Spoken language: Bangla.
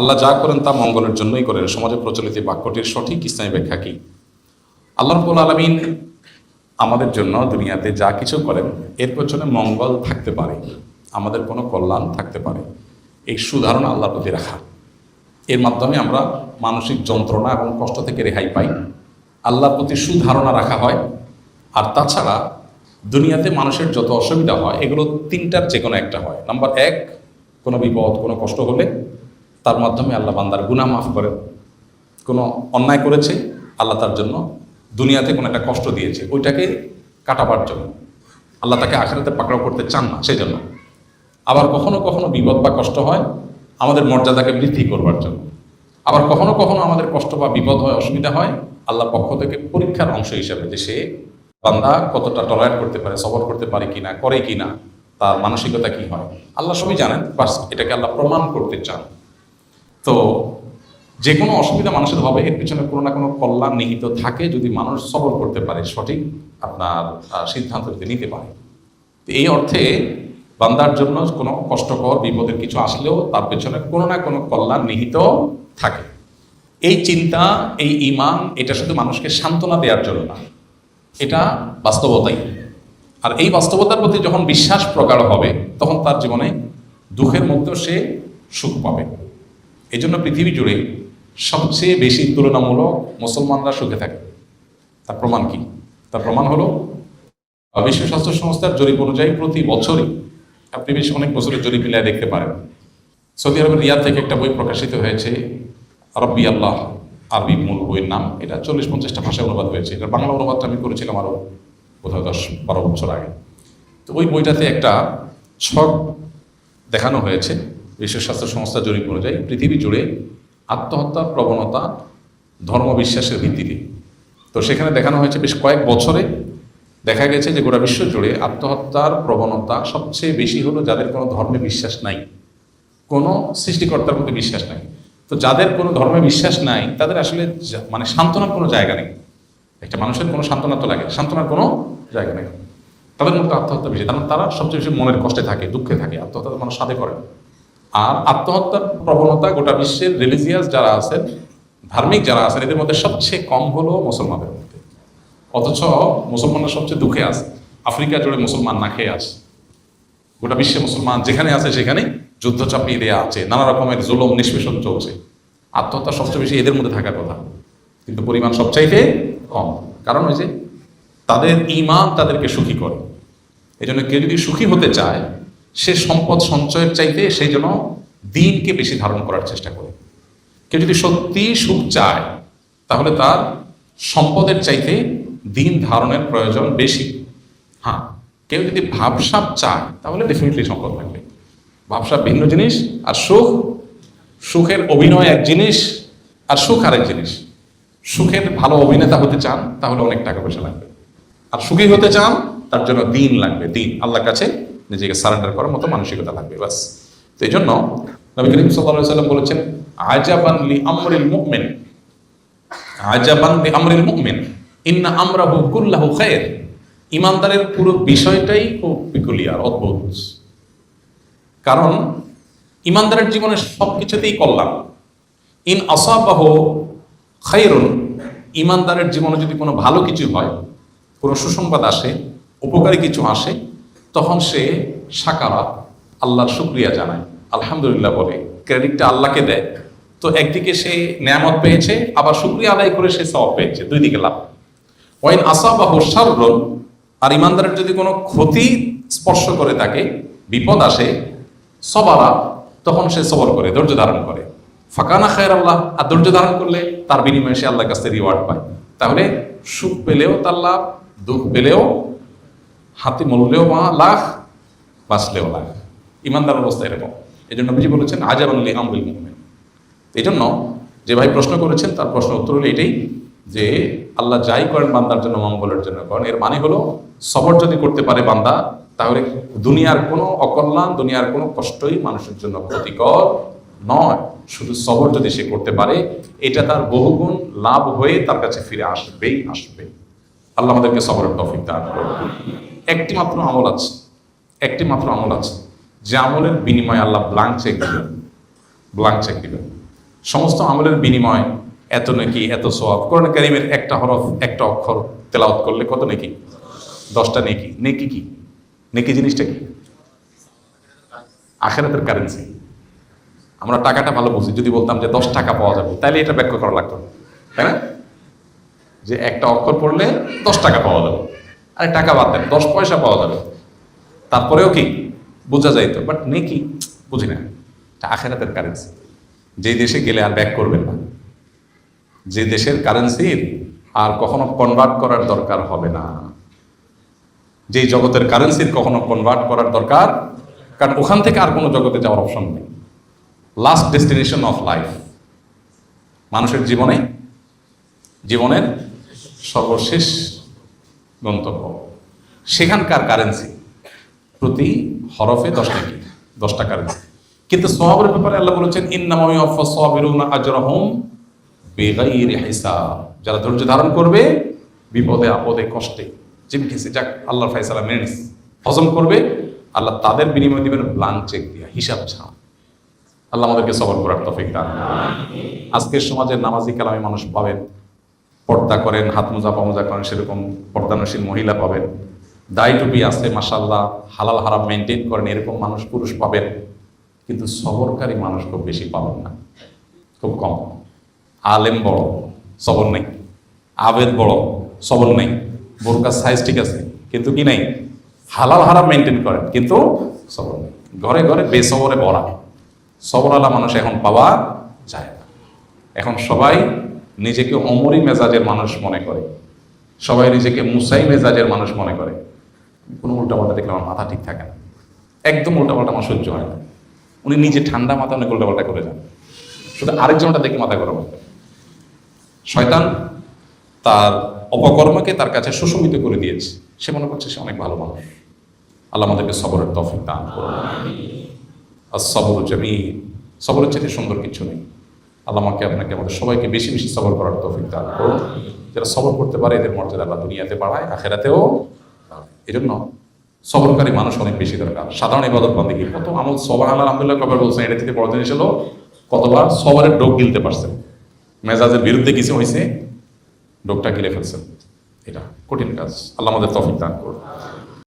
আল্লাহ যা করেন তা মঙ্গলের জন্যই করেন। সমাজে প্রচলিত বাক্যটির সঠিক ইসলামী ব্যাখ্যা কি? আল্লাহ রাব্বুল আলামিন আমাদের জন্য দুনিয়াতে যা কিছু করেন এর পেছনে মঙ্গল থাকতে পারে, আমাদের কোনো কল্যাণ থাকতে পারে, এই সুধারণা আল্লাহর প্রতি রাখা। এর মাধ্যমে আমরা মানসিক যন্ত্রণা এবং কষ্ট থেকে রেহাই পাই, আল্লাহর প্রতি সুধারণা রাখা হয়। আর তাছাড়া দুনিয়াতে মানুষের যত অসুবিধা হয় এগুলো তিনটার যে কোনো একটা হয়। নাম্বার এক, কোনো বিপদ কোনো কষ্ট হলে তার মাধ্যমে আল্লাহ বান্দার গুনাহ মাফ করেন। কোনো অন্যায় করেছে, আল্লাহ তার জন্য দুনিয়াতে কোনো একটা কষ্ট দিয়েছে, ওইটাকে কাটাবার জন্য। আল্লাহ তাকে আখিরাতে পাকড়াও করতে চান না, সেই জন্য। আবার কখনো কখনো বিপদ বা কষ্ট হয় আমাদের মর্যাদাকে বৃদ্ধি করবার জন্য। আবার কখনো কখনো আমাদের কষ্ট বা বিপদ হয়, অসুবিধা হয় আল্লাহর পক্ষ থেকে পরীক্ষার অংশ হিসাবে, যে সে বান্দা কতটা টলারেট করতে পারে, সবর করতে পারে কিনা, করে কিনা, তার মানসিকতা কি হয়, আল্লাহ সবই জানেন। বাস এটাকে আল্লাহ প্রমাণ করতে চান। তো যে কোনো অসুবিধা মানুষের হবে, এর পিছনে কোনো না কোনো কল্যাণ নিহিত থাকে যদি মানুষ সবর করতে পারে, সঠিক আপনার সিদ্ধান্ত যদি নিতে পারে। তো এই অর্থে বান্দার জন্য কোনো কষ্টকর বিপদের কিছু আসলেও তার পেছনে কোনো না কোনো কল্যাণ নিহিত থাকে। এই চিন্তা, এই ঈমান, এটা শুধু মানুষকে সান্ত্বনা দেওয়ার জন্য না, এটা বাস্তবতাই। আর এই বাস্তবতার প্রতি যখন বিশ্বাস প্রগাঢ় হবে তখন তার জীবনে দুঃখের মধ্যেও সে সুখ পাবে। এই জন্য পৃথিবী জুড়ে সবচেয়ে বেশি তুলনামূলক মুসলমানরা সুখে থাকে। তার প্রমাণ কি? তার প্রমাণ হলো বিশ্ব স্বাস্থ্য সংস্থার জরিপ অনুযায়ী প্রতি বছরই, আপনি বেশ অনেক বছরের জরিপ মিলিয়ে দেখতে পারেন, সৌদি আরবের রিয়াদ থেকে একটা বই প্রকাশিত হয়েছে, রব্বি আল্লাহ, আরবি মূল বইয়ের নাম। এটা 40-50টা ভাষায় অনুবাদ হয়েছে। এটার বাংলা অনুবাদটা আমি করেছিলাম আরও বোধহয় 10-12 বছর আগে। তো ওই বইটাতে একটা ছক দেখানো হয়েছে বিশ্ব স্বাস্থ্য সংস্থা জরিপ অনুযায়ী পৃথিবী জুড়ে আত্মহত্যার প্রবণতা ধর্মবিশ্বাসের ভিত্তিতে। তো সেখানে দেখানো হয়েছে বেশ কয়েক বছরে দেখা গেছে যে গোটা বিশ্ব জুড়ে আত্মহত্যার প্রবণতা সবচেয়ে বেশি হলো যাদের কোনো ধর্মে বিশ্বাস নাই, কোনো সৃষ্টিকর্তার প্রতি বিশ্বাস নাই। তো যাদের কোনো ধর্মে বিশ্বাস নাই তাদের আসলে মানে সান্ত্বনার কোনো জায়গা নেই। একটা মানুষের কোনো সান্ত্বনা তো লাগে, সান্ত্বনার কোনো জায়গা নেই। তাদের মধ্যে আত্মহত্যা বেশি, কারণ তারা সবচেয়ে বেশি মনের কষ্টে থাকে, দুঃখে থাকে। আত্মহত্যা মানুষ সাথে করে। আর আত্মহত্যার প্রবণতা গোটা বিশ্বের রিলিজিয়াস যারা আছেন, ধার্মিক যারা আছেন, এদের মধ্যে সবচেয়ে কম হলো মুসলমানদের মধ্যে। অথচ মুসলমানরা সবচেয়ে দুঃখে আছে। আফ্রিকা জুড়ে মুসলমান না খেয়ে আছে, গোটা বিশ্বে মুসলমান যেখানে আছে সেখানে যুদ্ধ চাপিয়ে দেওয়া আছে, নানা রকমের জুলুম নিষ্পেষণ চলছে। আত্মহত্যা সবচেয়ে বেশি এদের মধ্যে থাকার কথা, কিন্তু পরিমাণ সবচাইতে কম। কারণ ওই যে তাদের ঈমান তাদেরকে সুখী করে। এই জন্য কেউ যদি সুখী হতে চায় সে সম্পদ সঞ্চয়ের চাইতে সেই জন্য দিনকে বেশি ধারণ করার চেষ্টা করে। কেউ যদি সত্যি সুখ চায় তাহলে তার সম্পদের চাইতে দিন ধারণের প্রয়োজন বেশি। হ্যাঁ, কেউ যদি ভাবসাব চায় তাহলে ডেফিনেটলি সম্পদ থাকবে। ভাবসাব ভিন্ন জিনিস, আর সুখের অভিনয় এক জিনিস, আর সুখ আরেক জিনিস। সুখের ভালো অভিনেতা হতে চান তাহলে অনেক টাকা পয়সা লাগবে, আর সুখী হতে চান তার জন্য দিন লাগবে, দিন আল্লাহর কাছে নিজেকে সারেন্ডার করার মতো মানসিকতা লাগবে, বাস। তো এই জন্য নবী করিম সাল্লাল্লাহু আলাইহি ওয়াসাল্লাম বলেছেন, আজাবান লি আমরিল মুমিন, আজাবান লি আমরিল মুমিন ইন্না আমরাহু কুল্লাহু খায়র। ইমানদারের পুরো বিষয়টাই খুব পিকুলিয়ার, অদ্ভুত। কারণ ইমানদারের জীবনে সবকিছুতেই কল্যাণ। ইন আসাবাহু খায়রুন, ইমানদারের জীবনে যদি কোনো ভালো কিছু হয়, কোনো সুসংবাদ আসে, উপকারী কিছু আসে, তখন সে শাকারা, আল্লাহর শুকরিয়া জানায়, আলহামদুলিল্লাহ বলে, ক্রেডিটটা আল্লাহকে দেয়। তো একদিকে সে নেয়ামত পেয়েছে, আবার শুকরিয়া আদায় করে সে সওয়াব পেয়েছে, দুই দিকে লাভ। ওয়াইন আসাবাহু শাররুন, আর ইমানদারের যদি কোনো ক্ষতি স্পর্শ করে তাকে, বিপদ আসে, সবারা, তখন সে সবর করে, ধৈর্য ধারণ করে। ফাকানা খায়র আল্লাহ, আর ধৈর্য ধারণ করলে তার বিনিময়ে সে আল্লাহর কাছে রিওয়ার্ড পায়। তাহলে সুখ পেলেও তার লাভ, দুঃখ পেলেও হাতি মরলেও লাখ, বাঁচলেও লাখ। ইমানদার অবস্থা এরকম। এই জন্য নবীজি বলেছেন আজাবান লি আমরিল মুমিন। এই জন্য যে ভাই প্রশ্ন করেছেন তার প্রশ্ন উত্তর হলো এটাই, যে আল্লাহ যাই করেন বান্দার জন্য মঙ্গলের জন্য করেন। এর মানে হলো সবর যদি করতে পারে বান্দা, তাহলে দুনিয়ার কোনো অকল্যাণ, দুনিয়ার কোনো কষ্টই মানুষের জন্য ক্ষতিকর নয়। শুধু সবর যদি সে করতে পারে, এটা তার বহুগুণ লাভ হয়ে তার কাছে ফিরে আসবেই আসবে। আল্লাহ আমাদেরকে সবরের তৌফিক দান করুন। একটি মাত্র আমল আছে, যে আমলের বিনিময়ে আল্লাহ ব্ল্যাঙ্ক চেক দিবেন। সমস্ত আমলের বিনিময় এত নেকি, এত সওয়াব। কোরআন কারীমের একটা হরফ, একটা অক্ষর তেলাওয়াত করলে কত নেকি? 10টা নেকি। নেকি কি? নেকি জিনিসটা কি? আখিরাতের কারেন্সি। আমরা টাকাটা ভালো বুঝি, যদি বলতাম যে 10 টাকা পাওয়া যাবে, তাহলে এটা ব্যাখ্যা করা লাগতো, তাই না? যে একটা অক্ষর পড়লে 10 টাকা পাওয়া যাবে, আরে টাকা বাদ দেন, 10 পয়সা পাওয়া যাবে, তারপরেও কি বোঝা যাইতো। বাট নেকি বুঝি না, এটা আখিরাতের কারেন্সি। যে দেশে গেলে আর ব্যাক করবেন না, যে দেশের কারেন্সির আর কখনো কনভার্ট করার দরকার হবে না, যেই জগতের কারেন্সির কখনো কনভার্ট করার দরকার, কারণ ওখান থেকে আর কোনো জগতে যাওয়ার অপশন নেই। লাস্ট ডেস্টিনেশন অফ লাইফ, মানুষের জীবনের সর্বশেষ গন্তব্য, সেখানকার কারেন্সি প্রতি হরফে 10 নাকি 10টা কারেন্সি। কিন্তু সওয়াবের ব্যাপারে আল্লাহ বলেছেন ইন্নামা ইউওয়াফাস সাবিরুনা আজরাহুম বিগাইরি হিসাব। যারা ধৈর্য ধারণ করবে বিপদে আপদে কষ্টে, জিমকিসে যাক আল্লাহর ফয়সালা মেনে নিস, হজম করবে, আল্লাহ তাদের বিনিময় দিবেন ব্লাঙ্ক চেক দিয়া, হিসাব ছাড়া। আল্লাহ আমাদেরকে সবর করার তৌফিক দান করুন। আজকের সমাজের নামাজি কালামী মানুষ পাবেন, পর্দা করেন, হাত মোজা পা মোজা করেন, সেরকম পর্দানশীল মহিলা পাবেন, দাড়ি টুপি আছে মাশাআল্লাহ, হালাল হারাম মেনটেন করেন, এরকম মানুষ পুরুষ পাবেন। কিন্তু সবরকারী মানুষ খুব বেশি পাবেন না, খুব কম। আলেম বড়, সবর নেই। আবেদ বড়, সবর নেই। বোরকার সাইজ ঠিক আছে, কিন্তু কি নেই? হালাল হারাম মেনটেন করেন, কিন্তু সবর নেই। ঘরে ঘরে বেসবরে ভরা। সবরওয়ালা মানুষ এখন পাওয়া যায় না। এখন সবাই নিজেকে অমরি মেজাজের মানুষ মনে করে, সবাই নিজেকে মুসাই মেজাজের মানুষ মনে করে। কোনো উল্টাপাল্টা দেখলে আমার মাথা ঠিক থাকে না, একদম উল্টাপাল্টা আমার সহ্য হয় না। উনি নিজে ঠান্ডা মাথা অনেক উল্টাপাল্টা করে যান, শুধু আরেকজনটা দেখে মাথা গরম হয়। শয়তান তার অপকর্মকে তার কাছে সুশোভিত করে দিয়েছে, সে মনে করছে সে অনেক ভালো মানুষ। আল্লাহ আমাদেরকে সবরের তৌফিক দান করুন। আর সবর জামিল, সবরের চেয়ে সুন্দর কিছু নেই। আল্লাহ আমাকে আপনাকে আমাদের সবাইকে বেশি বেশি সবর করার তৌফিক দান করুন। যারা সবর করতে পারে এদের মর্যাদা আল্লাহ দুনিয়াতে বাড়ায়, আখিরাতেও। এই জন্য সবরকারী মানুষ অনেক বেশি দরকার। সাধারণ ইবাদত বান্দেগী কত আমল, সুবহানাল্লাহ আলহামদুলিল্লাহ কবার বলছেন, এটা থেকে বড় জিনিস হলো কতবার সবরের ডোক গিলতে পারছেন। মেজাজের বিরুদ্ধে কিছু হয়েছে, ডোকটা গিলে ফেলছেন, এটা কঠিন কাজ। আল্লাহ আমাদের তৌফিক দান করুন।